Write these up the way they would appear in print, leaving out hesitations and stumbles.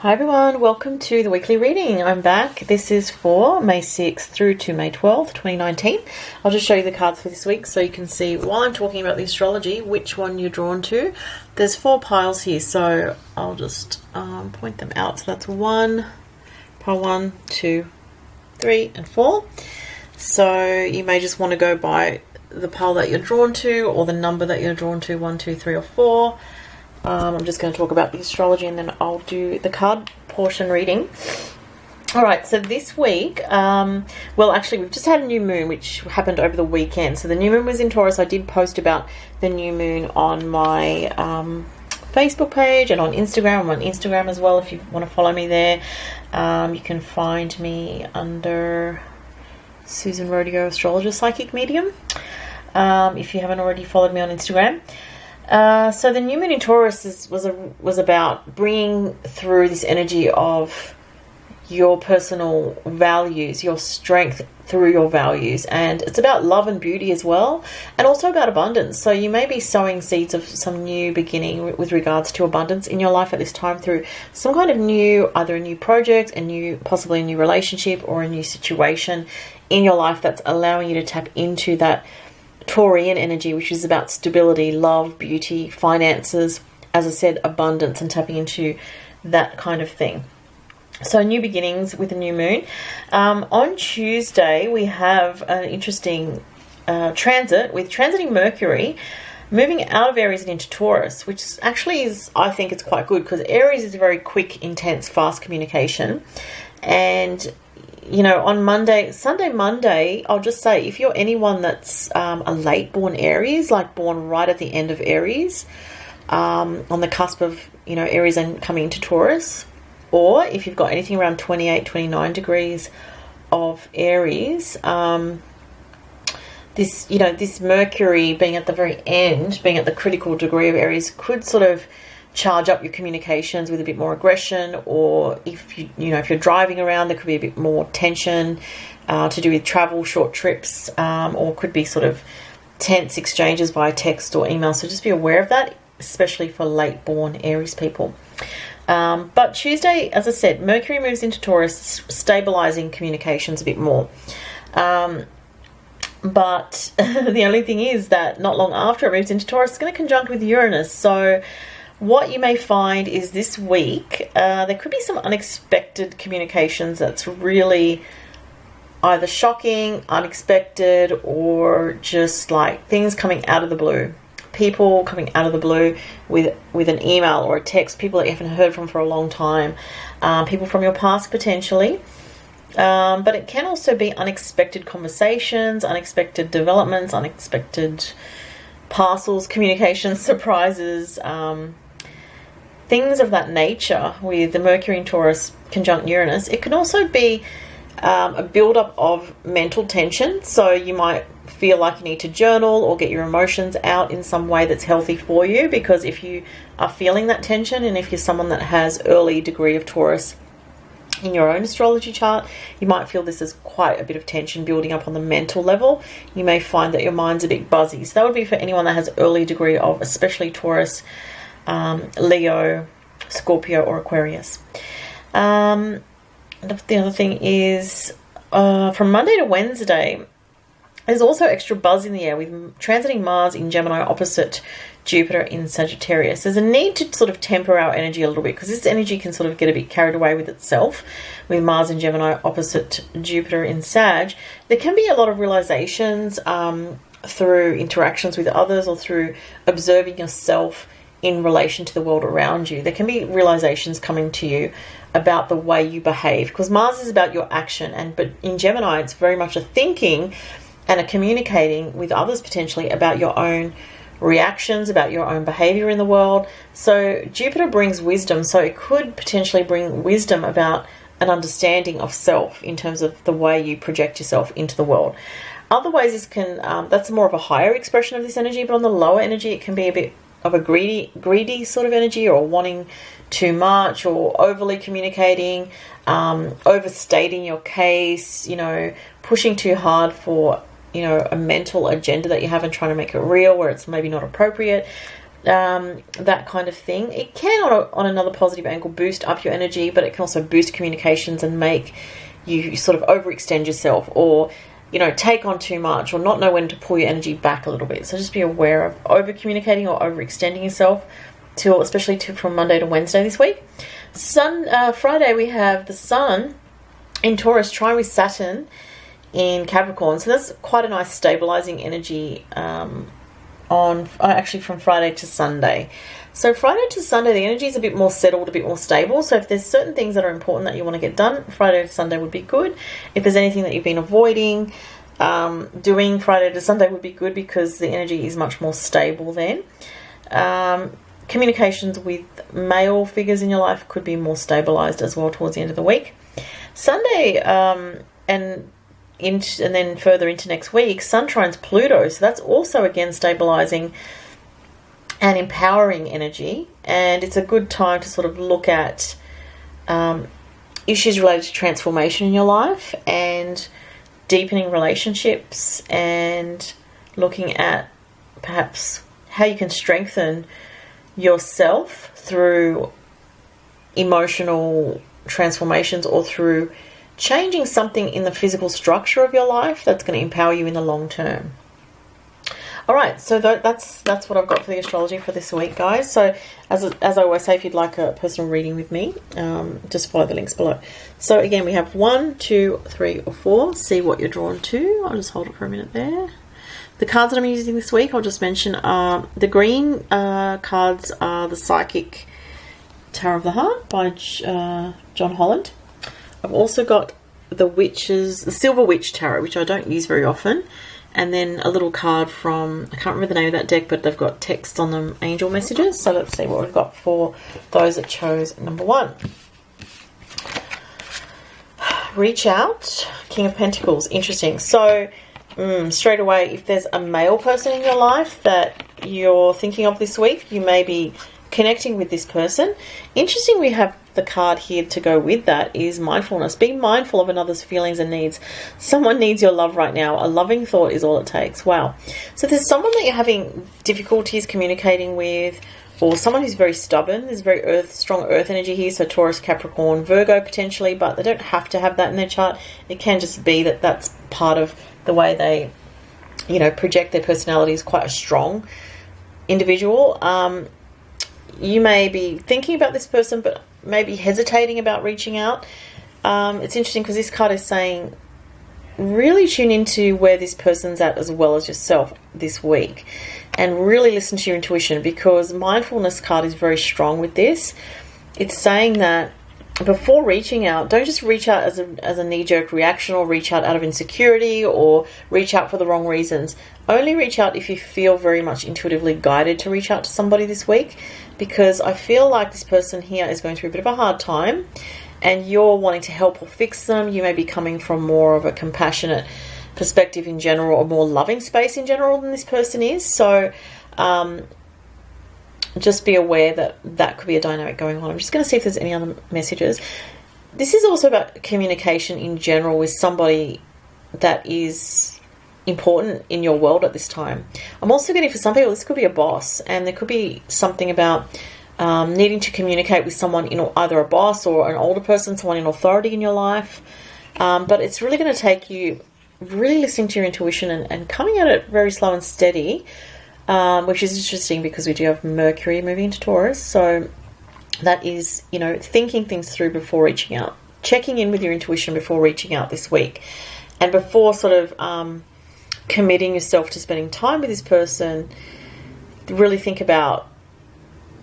Hi everyone, welcome to the weekly reading. I'm back. This is for May 6th through to May 12th, 2019. I'll just show you the cards for this week so you can see, while I'm talking about the astrology, which one you're drawn to. There's 4 piles here, so I'll just point them out. So that's pile 1, 2, 3 and 4. So you may just want to go by the pile that you're drawn to or the number that you're drawn to, 1, 2, 3 or 4. I'm just going to talk about the astrology and then I'll do the card portion reading. Alright, so this week, well actually we've just had a new moon which happened over the weekend. So the new moon was in Taurus. I did post about the new moon on my Facebook page and on Instagram. I'm on Instagram as well if you want to follow me there. You can find me under Susan Rodeo Astrologer Psychic Medium if you haven't already followed me on Instagram. So the new moon in Taurus was about bringing through this energy of your personal values, your strength through your values, and it's about love and beauty as well, and also about abundance. So you may be sowing seeds of some new beginning with regards to abundance in your life at this time through some kind of new, either a new project, possibly a new relationship or a new situation in your life that's allowing you to tap into that Taurian energy, which is about stability, love, beauty, finances, as I said, abundance, and tapping into that kind of thing. So new beginnings with the new moon. On Tuesday, we have an interesting transit with transiting Mercury, moving out of Aries and into Taurus, which actually is, I think it's quite good because Aries is very quick, intense, fast communication. And you know, on Sunday, Monday, I'll just say, if you're anyone that's a late-born Aries, like born right at the end of Aries, on the cusp of, Aries and coming into Taurus, or if you've got anything around 28, 29 degrees of Aries, this Mercury being at the very end, being at the critical degree of Aries, could sort of charge up your communications with a bit more aggression, or if you're driving around, there could be a bit more tension to do with travel, short trips, or could be sort of tense exchanges via text or email. So just be aware of that, especially for late born Aries people. But Tuesday, as I said, Mercury moves into Taurus, stabilizing communications a bit more. But the only thing is that not long after it moves into Taurus, it's going to conjunct with Uranus. So what you may find is this week, there could be some unexpected communications that's really either shocking, unexpected, or just like things coming out of the blue. People coming out of the blue with an email or a text, people that you haven't heard from for a long time, people from your past potentially. But it can also be unexpected conversations, unexpected developments, unexpected parcels, communications, surprises, things of that nature with the Mercury in Taurus conjunct Uranus. It can also be a build-up of mental tension. So you might feel like you need to journal or get your emotions out in some way that's healthy for you, because if you are feeling that tension, and if you're someone that has early degree of Taurus in your own astrology chart, you might feel this is quite a bit of tension building up on the mental level. You may find that your mind's a bit buzzy. So that would be for anyone that has early degree of especially Taurus, Leo, Scorpio or Aquarius. The other thing is from Monday to Wednesday, there's also extra buzz in the air with transiting Mars in Gemini opposite Jupiter in Sagittarius. There's a need to sort of temper our energy a little bit, because this energy can sort of get a bit carried away with itself. With Mars in Gemini opposite Jupiter in Sag, there can be a lot of realizations through interactions with others or through observing yourself in relation to the world around you. There can be realizations coming to you about the way you behave, because Mars is about your action, but in Gemini it's very much a thinking and a communicating with others potentially about your own reactions, about your own behavior in the world. So Jupiter brings wisdom, so it could potentially bring wisdom about an understanding of self in terms of the way you project yourself into the world. Other ways this can, that's more of a higher expression of this energy, but on the lower energy it can be a bit of a greedy sort of energy, or wanting too much, or overly communicating, overstating your case, pushing too hard for a mental agenda that you have and trying to make it real where it's maybe not appropriate. that kind of thing. It can, on another positive angle, boost up your energy, but it can also boost communications and make you sort of overextend yourself, or, you know, take on too much, or not know when to pull your energy back a little bit. So just be aware of over communicating or overextending yourself, especially from Monday to Wednesday this week. Friday we have the Sun in Taurus trine with Saturn in Capricorn, so that's quite a nice stabilizing energy actually from Friday to Sunday. So Friday to Sunday, the energy is a bit more settled, a bit more stable. So if there's certain things that are important that you want to get done, Friday to Sunday would be good. If there's anything that you've been avoiding doing, Friday to Sunday would be good, because the energy is much more stable then. Communications with male figures in your life could be more stabilized as well towards the end of the week. Sunday and then further into next week, Sun trines Pluto. So that's also, again, stabilizing and empowering energy. And it's a good time to sort of look at issues related to transformation in your life and deepening relationships, and looking at perhaps how you can strengthen yourself through emotional transformations, or through changing something in the physical structure of your life that's going to empower you in the long term. All right, so that's what I've got for the astrology for this week, guys. So as I always say, if you'd like a personal reading with me, just follow the links below. So again, we have 1, 2, 3, or 4. See what you're drawn to. I'll just hold it for a minute there. The cards that I'm using this week, I'll just mention, the green cards are the Psychic Tower of the Heart by John Holland. I've also got the Silver Witch Tarot, which I don't use very often. And then a little card from, I can't remember the name of that deck, but they've got text on them, angel messages. So let's see what we've got for those that chose number 1. Reach out, King of Pentacles. Interesting. So straight away, if there's a male person in your life that you're thinking of this week, you may be connecting with this person. Interesting, we have the card here to go with that is mindfulness. Be mindful of another's feelings and needs. Someone needs your love right now. A loving thought is all it takes. Wow. So if there's someone that you're having difficulties communicating with, or someone who's very stubborn. There's very strong earth energy here, so Taurus, Capricorn, Virgo potentially, but they don't have to have that in their chart. It can just be that that's part of the way they, you know, project their personality as quite a strong individual. You may be thinking about this person, but maybe hesitating about reaching out. It's interesting because this card is saying really tune into where this person's at as well as yourself this week, and really listen to your intuition, because mindfulness card is very strong with this. It's saying that before reaching out, don't just reach out as a knee-jerk reaction, or reach out out of insecurity, or reach out for the wrong reasons. Only reach out if you feel very much intuitively guided to reach out to somebody this week, because I feel like this person here is going through a bit of a hard time and you're wanting to help or fix them. You may be coming from more of a compassionate perspective in general, or more loving space in general than this person is. So just be aware that that could be a dynamic going on. I'm just going to see if there's any other messages. This is also about communication in general with somebody that is important in your world at this time. I'm also getting, for some people, this could be a boss, and there could be something about needing to communicate with someone, either a boss or an older person, someone in authority in your life. But it's really going to take you really listening to your intuition and coming at it very slow and steady, which is interesting because we do have Mercury moving into Taurus. So that is, thinking things through before reaching out, checking in with your intuition before reaching out this week, and before sort of committing yourself to spending time with this person. Really think about,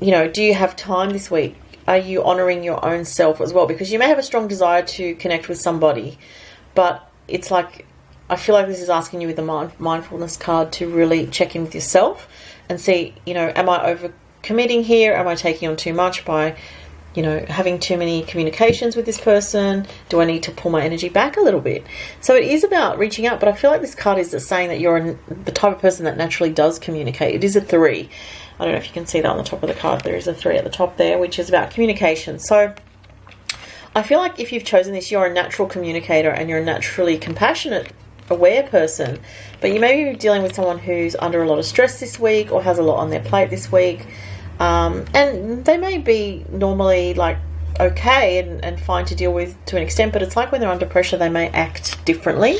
do you have time this week? Are you honouring your own self as well? Because you may have a strong desire to connect with somebody, but it's like, I feel like this is asking you with the mindfulness card to really check in with yourself and see, am I over committing here? Am I taking on too much by, having too many communications with this person? Do I need to pull my energy back a little bit? So it is about reaching out, but I feel like this card is saying that you're the type of person that naturally does communicate. It is a 3. I don't know if you can see that on the top of the card. There is a 3 at the top there, which is about communication. So I feel like if you've chosen this, you're a natural communicator and you're a naturally compassionate aware person, but you may be dealing with someone who's under a lot of stress this week or has a lot on their plate this week, and they may be normally like okay and fine to deal with to an extent, but it's like when they're under pressure they may act differently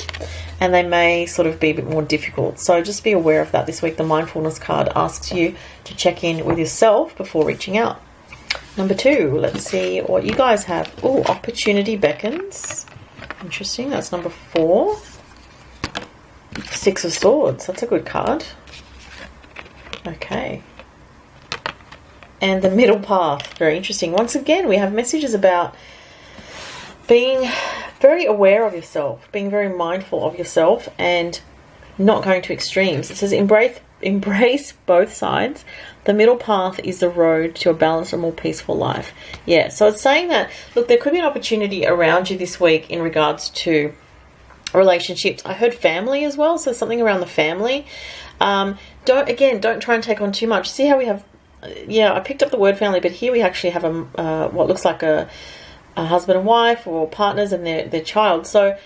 and they may sort of be a bit more difficult. So just be aware of that this week. The mindfulness card asks you to check in with yourself before reaching out. Number 2, let's see what you guys have. Oh, opportunity beckons. Interesting. That's number 4. 6 of Swords. That's a good card. Okay. And the Middle Path. Very interesting. Once again, we have messages about being very aware of yourself, being very mindful of yourself, and not going to extremes. It says embrace both sides. The middle path is the road to a balanced and more peaceful life. Yeah, so it's saying that, look, there could be an opportunity around you this week in regards to relationships. I heard family as well, so something around the family. Don't try and take on too much. See how we have, I picked up the word family, but here we actually have what looks like a husband and wife or partners and their child. So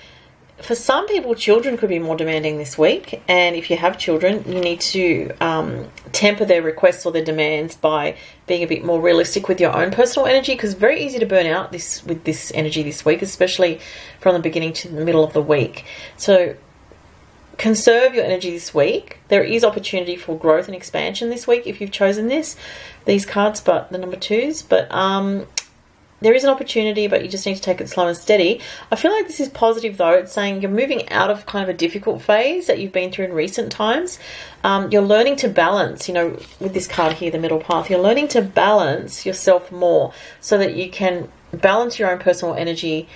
for some people, children could be more demanding this week, and if you have children, you need to temper their requests or their demands by being a bit more realistic with your own personal energy, because it's very easy to burn out with this energy this week, especially from the beginning to the middle of the week. So conserve your energy this week. There is opportunity for growth and expansion this week if you've chosen these cards, but the number 2s. But there is an opportunity, but you just need to take it slow and steady. I feel like this is positive, though. It's saying you're moving out of kind of a difficult phase that you've been through in recent times. You're learning to balance, with this card here, the Middle Path, you're learning to balance yourself more so that you can balance your own personal energy,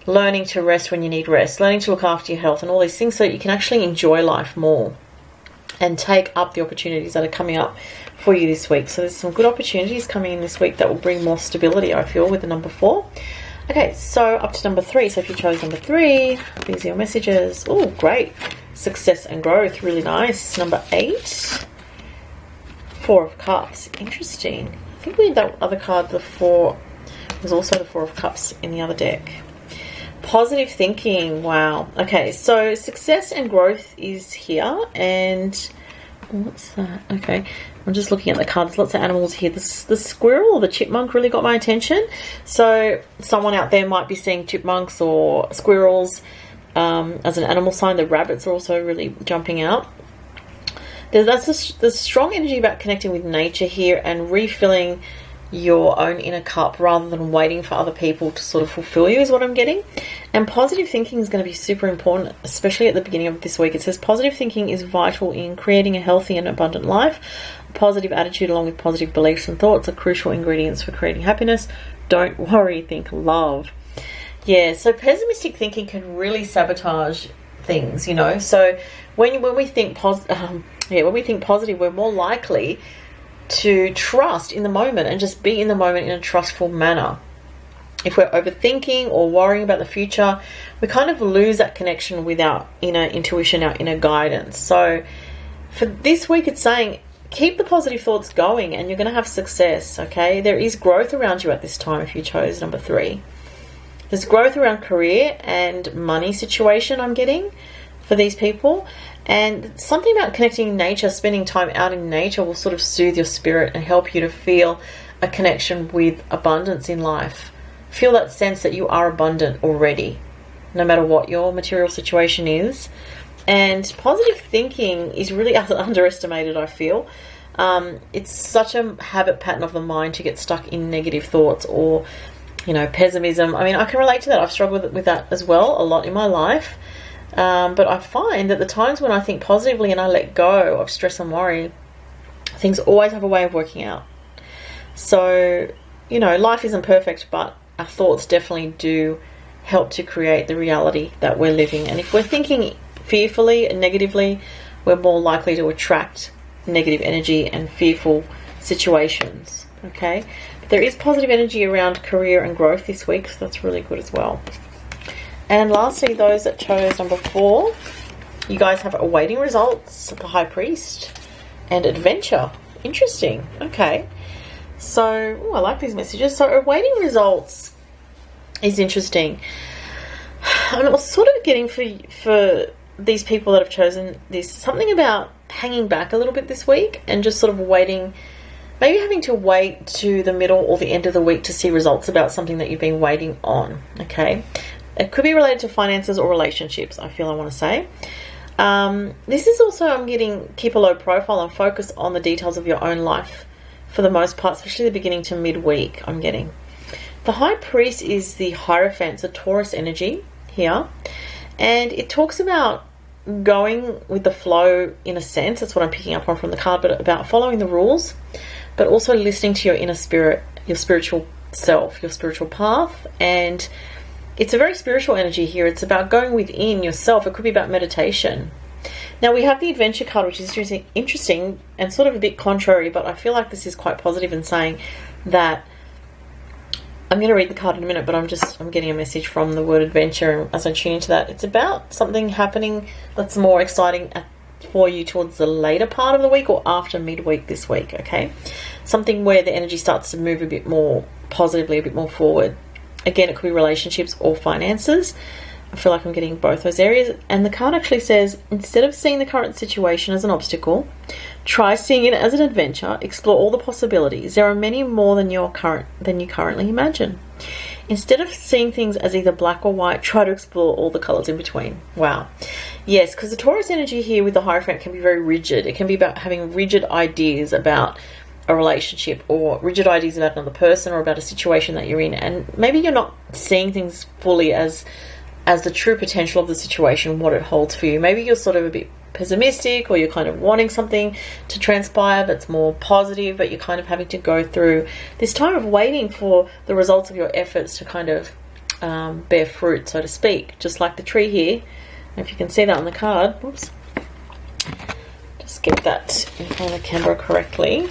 learning to rest when you need rest, learning to look after your health and all these things so that you can actually enjoy life more and take up the opportunities that are coming up for you this week. So there's some good opportunities coming in this week that will bring more stability, I feel, with the number 4. Okay, so up to number 3. So if you chose number 3, these are your messages. Oh, great. Success and growth, really nice. Number 8, 4 of Cups. Interesting. I think we had that other card, the 4. There's also the 4 of Cups in the other deck. Positive thinking. Wow. Okay, so success and growth is here, and what's that? Okay, I'm just looking at the cards. Lots of animals here. The squirrel or the chipmunk really got my attention. So someone out there might be seeing chipmunks or squirrels as an animal sign. The rabbits are also really jumping out. There's strong energy about connecting with nature here and refilling your own inner cup rather than waiting for other people to sort of fulfill you, is what I'm getting. And positive thinking is going to be super important, especially at the beginning of this week. It says positive thinking is vital in creating a healthy and abundant life. A positive attitude along with positive beliefs and thoughts are crucial ingredients for creating happiness. Don't worry, think love. Yeah, so pessimistic thinking can really sabotage things, So when we think positive, we're more likely to trust in the moment and just be in the moment in a trustful manner. If we're overthinking or worrying about the future, we kind of lose that connection with our inner intuition, our inner guidance. So for this week, it's saying keep the positive thoughts going and you're going to have success, okay? There is growth around you at this time if you chose number 3. There's growth around career and money situation, I'm getting, for these people. And something about connecting in nature, spending time out in nature will sort of soothe your spirit and help you to feel a connection with abundance in life. Feel that sense that you are abundant already, no matter what your material situation is. And positive thinking is really underestimated, I feel. It's such a habit pattern of the mind to get stuck in negative thoughts or, pessimism. I mean, I can relate to that. I've struggled with that as well a lot in my life. But I find that the times when I think positively and I let go of stress and worry, things always have a way of working out. So, life isn't perfect, but our thoughts definitely do help to create the reality that we're living. And if we're thinking fearfully and negatively, we're more likely to attract negative energy and fearful situations. Okay? But there is positive energy around career and growth this week, so that's really good as well. And lastly, those that chose number 4, you guys have awaiting results, the High Priest, and adventure. Interesting. Okay. So, I like these messages. So, awaiting results is interesting. I'm sort of getting for these people that have chosen this, something about hanging back a little bit this week and just sort of waiting, maybe having to wait to the middle or the end of the week to see results about something that you've been waiting on, okay? It could be related to finances or relationships, I feel I want to say. This is also, I'm getting, keep a low profile and focus on the details of your own life for the most part, especially the beginning to midweek, I'm getting. The High Priest is the Hierophant, it's a Taurus energy here. And it talks about going with the flow in a sense. That's what I'm picking up on from the card, but about following the rules, but also listening to your inner spirit, your spiritual self, your spiritual path. And it's a very spiritual energy here. It's about going within yourself. It could be about meditation. Now we have the Adventure card, which is interesting and sort of a bit contrary, but I feel like this is quite positive in saying that, I'm going to read the card in a minute, but I'm getting a message from the word adventure, and as I tune into that, it's about something happening that's more exciting for you towards the later part of the week or after midweek this week, okay? Something where the energy starts to move a bit more positively, a bit more forward. Again, it could be relationships or finances. I feel like I'm getting both those areas. And the card actually says, instead of seeing the current situation as an obstacle, try seeing it as an adventure. Explore all the possibilities. There are many more than you currently imagine. Instead of seeing things as either black or white, try to explore all the colors in between. Wow. Yes, because the Taurus energy here with the Hierophant can be very rigid. It can be about having rigid ideas about a relationship or rigid ideas about another person or about a situation that you're in. And maybe you're not seeing things fully as the true potential of the situation, what it holds for you. Maybe you're sort of a bit pessimistic, or you're kind of wanting something to transpire that's more positive, but you're kind of having to go through this time of waiting for the results of your efforts to kind of bear fruit, so to speak. Just like the tree here. If you can see that on the card. Oops. Just get that in front of the camera correctly.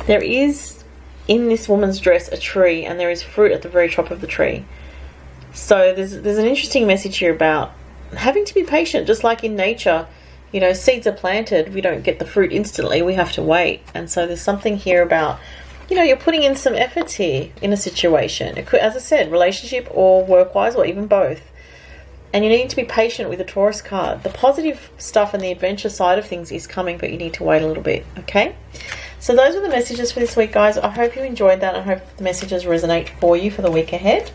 There is, in this woman's dress, a tree, and there is fruit at the very top of the tree. So there's an interesting message here about having to be patient, just like in nature. You know, seeds are planted. We don't get the fruit instantly. We have to wait. And so there's something here about, you know, you're putting in some efforts here in a situation. It could, as I said, relationship or work-wise, or even both. And you need to be patient with the Taurus card. The positive stuff and the adventure side of things is coming, but you need to wait a little bit, okay? So those are the messages for this week, guys. I hope you enjoyed that. I hope the messages resonate for you for the week ahead.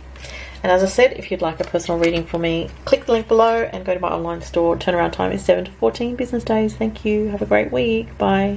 And as I said, if you'd like a personal reading from me, click the link below and go to my online store. Turnaround time is 7 to 14 business days. Thank you. Have a great week. Bye.